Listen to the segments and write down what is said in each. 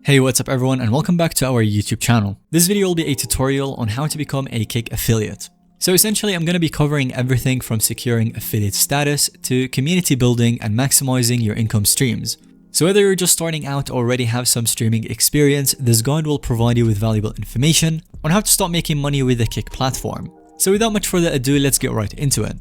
Hey, what's up everyone, and welcome back to our YouTube channel. This video will be a tutorial on how to become a Kick affiliate. So essentially, I'm going to be covering everything from securing affiliate status to community building and maximizing your income streams. So whether you're just starting out or already have some streaming experience, this guide will provide you with valuable information on how to start making money with the Kick platform. So without much further ado, let's get right into it.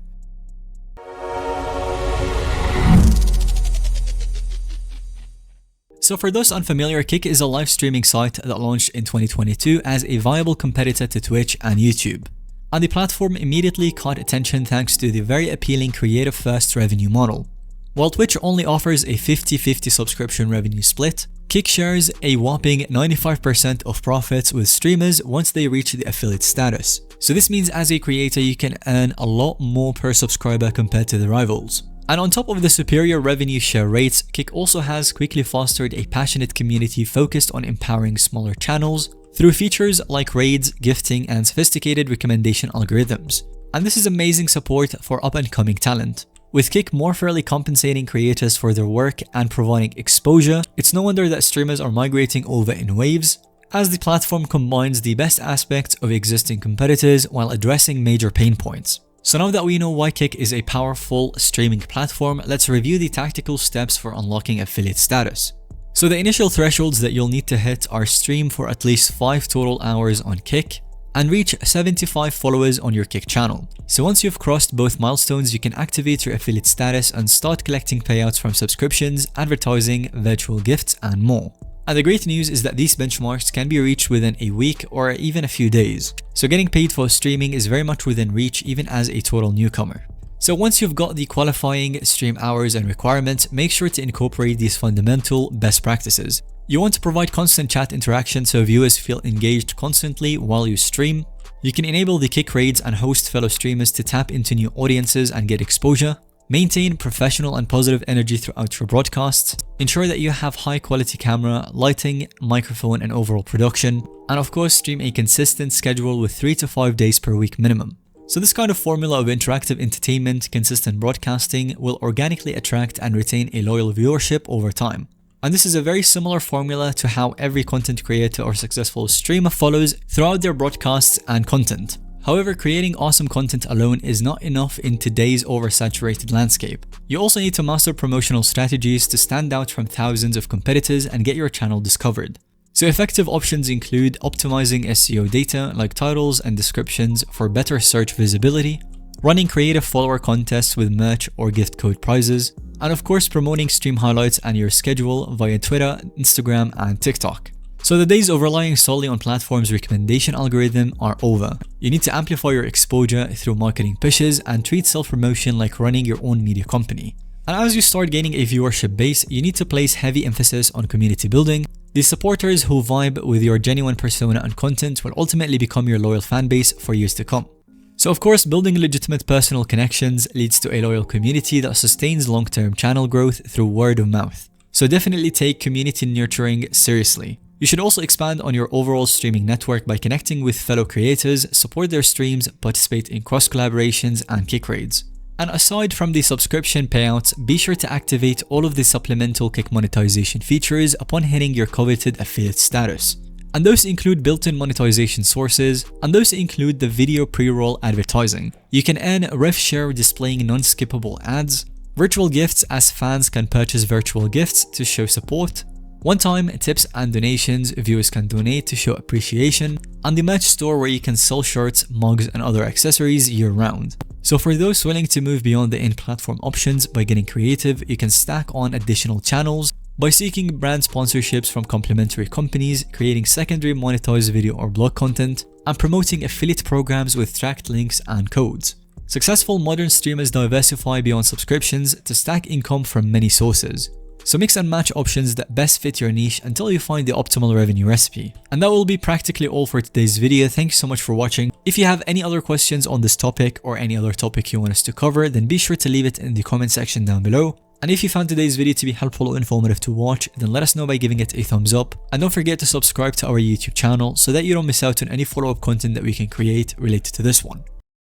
So for those unfamiliar, Kick is a live streaming site that launched in 2022 as a viable competitor to Twitch and YouTube. And the platform immediately caught attention thanks to the very appealing creative-first revenue model. While Twitch only offers a 50-50 subscription revenue split, Kick shares a whopping 95% of profits with streamers once they reach the affiliate status. So this means as a creator, you can earn a lot more per subscriber compared to the rivals. And on top of the superior revenue share rates, Kick also has quickly fostered a passionate community focused on empowering smaller channels through features like raids, gifting, and sophisticated recommendation algorithms. And this is amazing support for up-and-coming talent. With Kick more fairly compensating creators for their work and providing exposure, it's no wonder that streamers are migrating over in waves, as the platform combines the best aspects of existing competitors while addressing major pain points. So now that we know why Kick is a powerful streaming platform, let's review the tactical steps for unlocking affiliate status. So the initial thresholds that you'll need to hit are stream for at least 5 total hours on Kick and reach 75 followers on your Kick channel. So once you've crossed both milestones, you can activate your affiliate status and start collecting payouts from subscriptions, advertising, virtual gifts, and more. And the great news is that these benchmarks can be reached within a week or even a few days. So getting paid for streaming is very much within reach even as a total newcomer. So once you've got the qualifying stream hours and requirements, make sure to incorporate these fundamental best practices. You want to provide constant chat interaction so viewers feel engaged constantly while you stream. You can enable the Kick raids and host fellow streamers to tap into new audiences and get exposure. Maintain professional and positive energy throughout your broadcasts. Ensure that you have high quality camera, lighting, microphone, and overall production. And of course, stream a consistent schedule with 3 to 5 days per week minimum. So this kind of formula of interactive entertainment, consistent broadcasting will organically attract and retain a loyal viewership over time. And this is a very similar formula to how every content creator or successful streamer follows throughout their broadcasts and content. However, creating awesome content alone is not enough in today's oversaturated landscape. You also need to master promotional strategies to stand out from thousands of competitors and get your channel discovered. So effective options include optimizing SEO data like titles and descriptions for better search visibility, running creative follower contests with merch or gift code prizes, and of course promoting stream highlights and your schedule via Twitter, Instagram, and TikTok. So the days of relying solely on platforms' recommendation algorithm are over. You need to amplify your exposure through marketing pushes and treat self-promotion like running your own media company. And as you start gaining a viewership base, you need to place heavy emphasis on community building. These supporters who vibe with your genuine persona and content will ultimately become your loyal fan base for years to come. So of course, building legitimate personal connections leads to a loyal community that sustains long-term channel growth through word of mouth. So definitely take community nurturing seriously. You should also expand on your overall streaming network by connecting with fellow creators, support their streams, participate in cross collaborations, and Kick raids. And aside from the subscription payouts, be sure to activate all of the supplemental Kick monetization features upon hitting your coveted affiliate status. And those include built-in monetization sources, and those include the video pre-roll advertising. You can earn rev share displaying non-skippable ads, virtual gifts as fans can purchase virtual gifts to show support, one-time tips and donations viewers can donate to show appreciation, and the merch store where you can sell shirts, mugs, and other accessories year-round. So for those willing to move beyond the in-platform options by getting creative, you can stack on additional channels by seeking brand sponsorships from complementary companies, creating secondary monetized video or blog content, and promoting affiliate programs with tracked links and codes. Successful modern streamers diversify beyond subscriptions to stack income from many sources. So mix and match options that best fit your niche until you find the optimal revenue recipe. And that will be practically all for today's video. Thank you so much for watching. If you have any other questions on this topic or any other topic you want us to cover, then be sure to leave it in the comment section down below. And if you found today's video to be helpful or informative to watch, then let us know by giving it a thumbs up. And don't forget to subscribe to our YouTube channel so that you don't miss out on any follow-up content that we can create related to this one.